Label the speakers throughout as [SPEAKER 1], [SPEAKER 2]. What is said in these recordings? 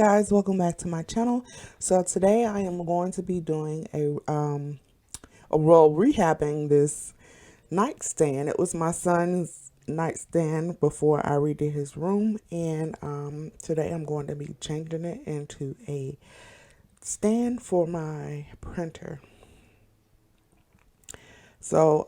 [SPEAKER 1] guys, welcome back to my channel. So today I am going to be doing rehabbing this nightstand. It was my son's nightstand before I redid his room, and today I'm going to be changing it into a stand for my printer. So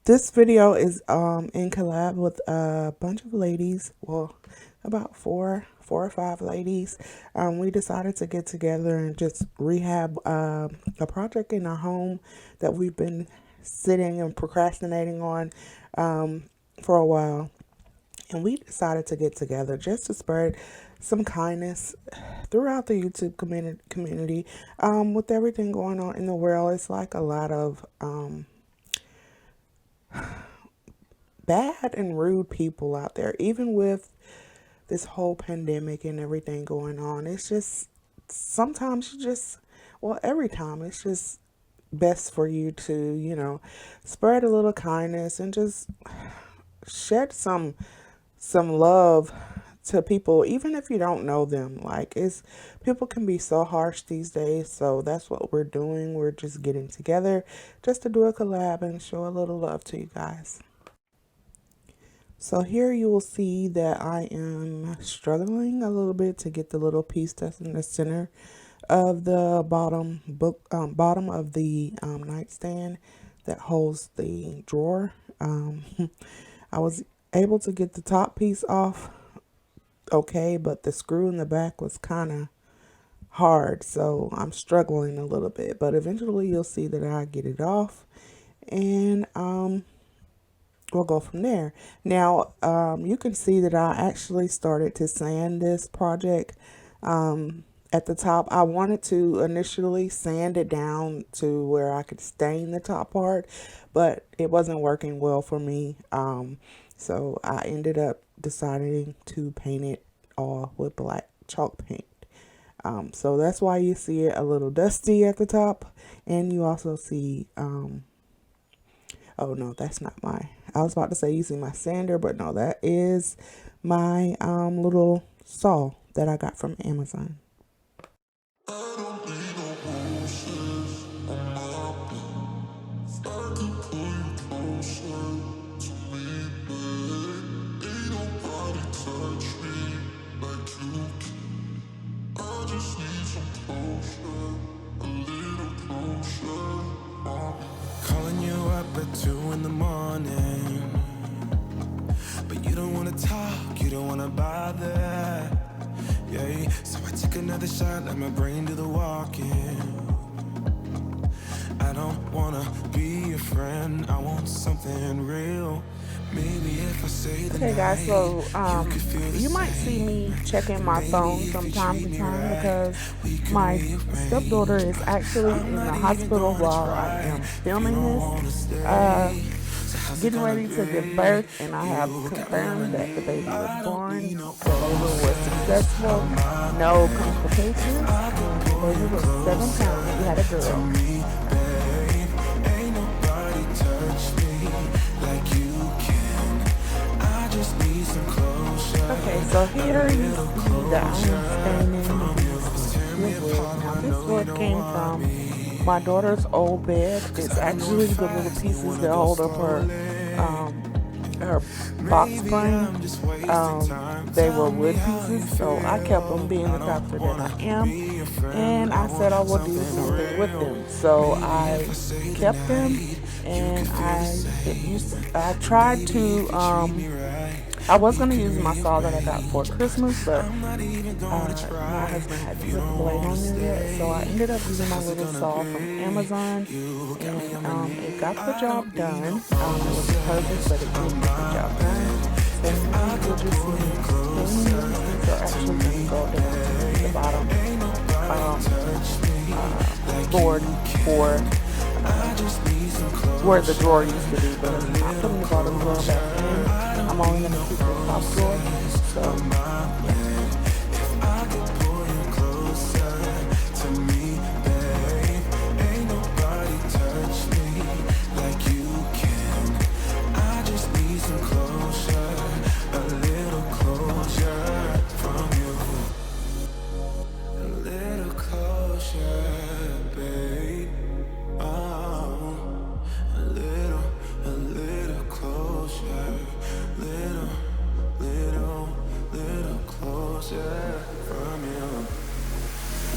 [SPEAKER 1] this video is in collab with a bunch of ladies. Well, about four or five ladies. We decided to get together and just rehab a project in our home that we've been sitting and procrastinating on for a while. And we decided to get together just to spread some kindness throughout the YouTube community. With everything going on in the world, it's like a lot of bad and rude people out there. Even with this whole pandemic and everything going on, it's just sometimes every time it's just best for you to spread a little kindness and just shed some love to people, even if you don't know them. Like, people can be so harsh these days, so that's what we're doing. We're just getting together just to do a collab and show a little love to you guys. So here you will see that I am struggling a little bit to get the little piece that's in the center of the bottom of the nightstand that holds the drawer. I was able to get the top piece off okay, but the screw in the back was kind of hard, so I'm struggling a little bit, but eventually you'll see that I get it off, and we'll go from there. Now, you can see that I actually started to sand this project. At the top, I wanted to initially sand it down to where I could stain the top part, but it wasn't working well for me. So I ended up deciding to paint it all with black chalk paint. So that's why you see it a little dusty at the top, and you also see, oh no, that's not I was about to say using my sander, but no, that is my little saw that I got from Amazon.
[SPEAKER 2] Calling you up at 2 in the morning, but you don't wanna talk, you don't wanna bother. Yeah, so I take another shot, let my brain do the walking. I don't wanna be your friend, I want something real. Maybe if I say the
[SPEAKER 1] Okay guys, so you might see me checking my phone from time to time because my stepdaughter is actually in the hospital while I am filming this, getting ready to give birth, and I have confirmed that the baby was born. The labor was successful, no complications, and the baby was 7 pounds. We had a girl. Okay, so here you see that I'm staining this wood. Now this wood came from my daughter's old bed. It's actually the little pieces that hold up her box frame. They were wood pieces, so I kept them, being the crafter that I am, and I said I would do something with them. So I kept them, and I tried to I was going to use my saw that I got for Christmas, but my husband hadn't put the blade on there yet, so I ended up using my little saw from Amazon, and it got the job done. It was perfect, but it didn't get the job done. So now you'll just see things are actually going to go down to the bottom board for where the drawer used to be, but I'm not putting the bottom drawer back in. I'm only going to keep the top drawer. So, yeah.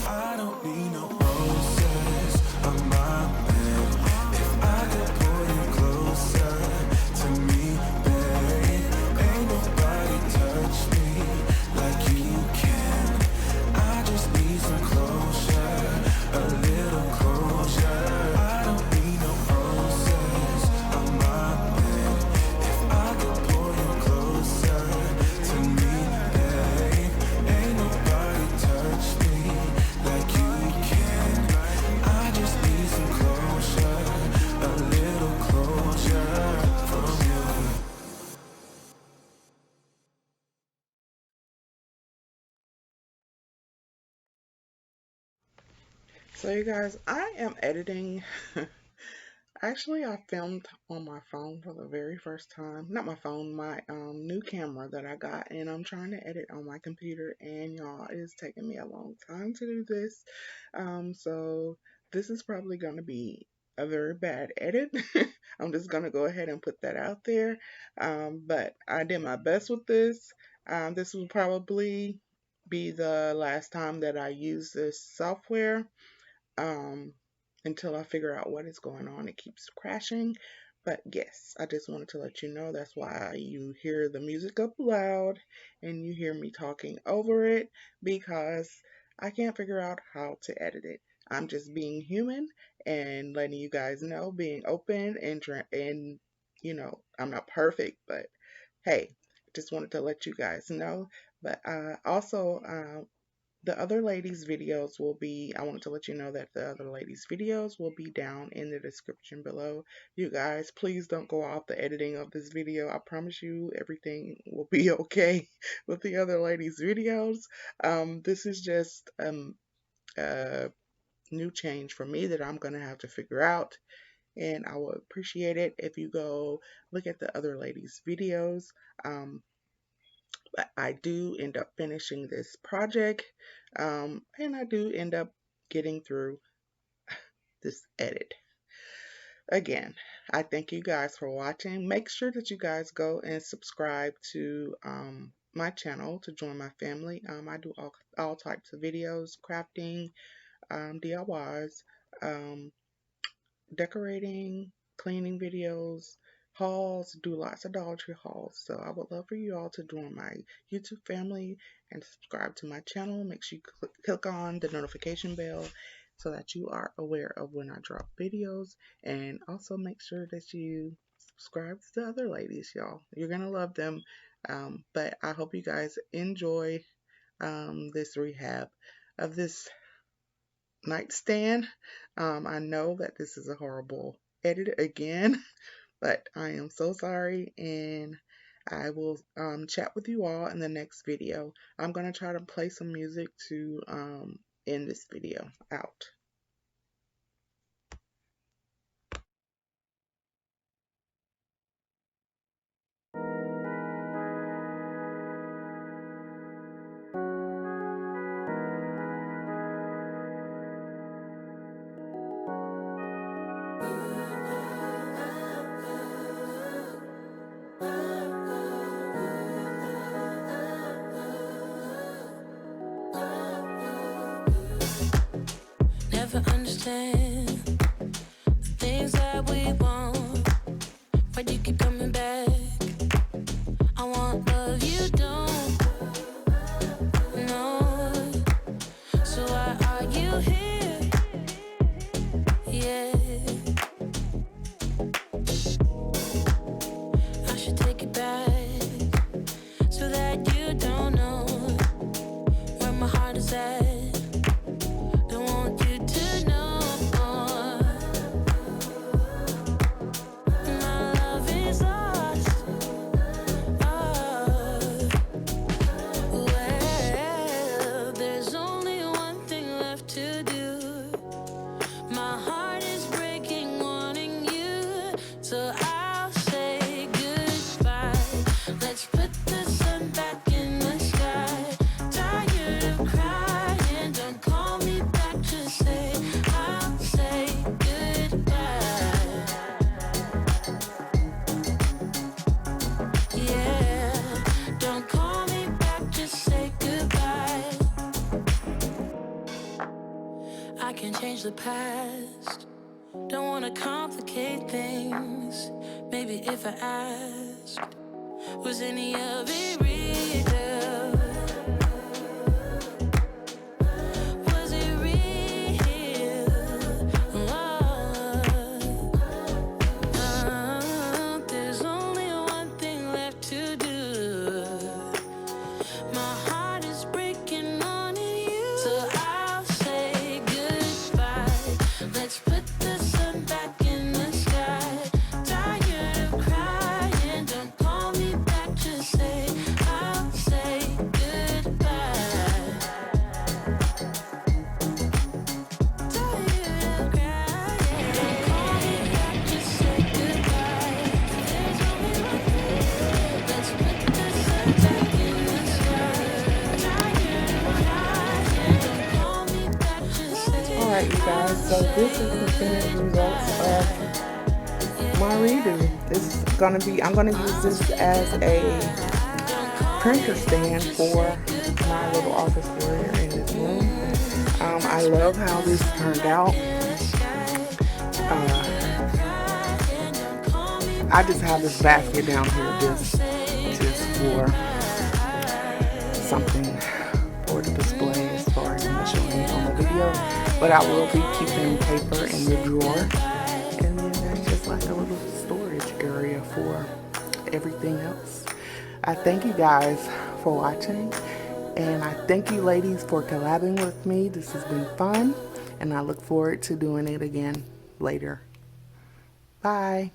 [SPEAKER 2] I don't need no roses on my bed. If I could pull you closer to me, babe, ain't nobody touch me like you can. I just need some closure, a little closure. I don't need no roses on my bed. If I could pull you closer to me, babe, ain't nobody touch me like you can. I just need some closure, a little closure from you.
[SPEAKER 1] So you guys, I am editing. Actually, I filmed on my phone for the very first time. Not my phone, my new camera that I got, and I'm trying to edit on my computer. And y'all, it is taking me a long time to do this. So this is probably going to be a very bad edit. I'm just going to go ahead and put that out there. But I did my best with this. This will probably be the last time that I use this software um, until I figure out what is going on. It keeps crashing. But yes, I just wanted to let you know that's why you hear the music up loud and you hear me talking over it, because I can't figure out how to edit it. I'm just being human and letting you guys know, being open and I'm not perfect, but hey, just wanted to let you guys know. But also, the other ladies' videos will be, I wanted to let you know that the other ladies' videos will be down in the description below. You guys, please don't go off the editing of this video. I promise you everything will be okay with the other ladies' videos. This is just a new change for me that I'm going to have to figure out. And I would appreciate it if you go look at the other ladies' videos. But I do end up finishing this project, and I do end up getting through this edit. Again, I thank you guys for watching. Make sure that you guys go and subscribe to my channel to join my family. I do all types of videos, crafting, DIYs, decorating, cleaning videos, hauls, do lots of Dollar Tree hauls. So I would love for you all to join my YouTube family and subscribe to my channel. Make sure you click on the notification bell so that you are aware of when I drop videos. And also make sure that you subscribe to the other ladies, y'all. You're going to love them. But I hope you guys enjoy this rehab of this nightstand. I know that this is a horrible edit again, but I am so sorry, and I will chat with you all in the next video. I'm going to try to play some music to end this video out.
[SPEAKER 2] Never understand the things that we want, but you keep coming back. I want love you don't know, so why are you here? Yeah, I should take it back so that you don't know where my heart is at. Don't want you to know my love is lost. Oh, well, there's only one thing left to do. My heart is breaking, wanting you, so I'll say goodbye. Let's put the sun back in the sky. Tired of crying, don't call me back, just say I'll say goodbye. Yeah, don't call me back, just say goodbye. I can change the past. Don't wanna complicate things. Maybe if I asked, was any of it real? Was it real? There's only one thing left to do. My heart is breaking on you, so I'll say goodbye. Let's put the sun back in the sky. Tired of crying, don't call me back, just say I'll say goodbye. Tired of crying, don't call me back, just say goodbye. There's only one thing. Let's put the sun back in the sky. Tired of crying, don't call me back, just say
[SPEAKER 1] Alright, you guys, so this is the finished results of my redo. This is gonna be, I'm gonna use this as a printer stand for my little office area in this room. I love how this turned out. I just have this basket down here just for something for the display as far as I'm showing it on the video. But I will be keeping paper in the drawer. And then there's just like a little storage area for everything else. I thank you guys for watching. And I thank you ladies for collabing with me. This has been fun. And I look forward to doing it again later. Bye.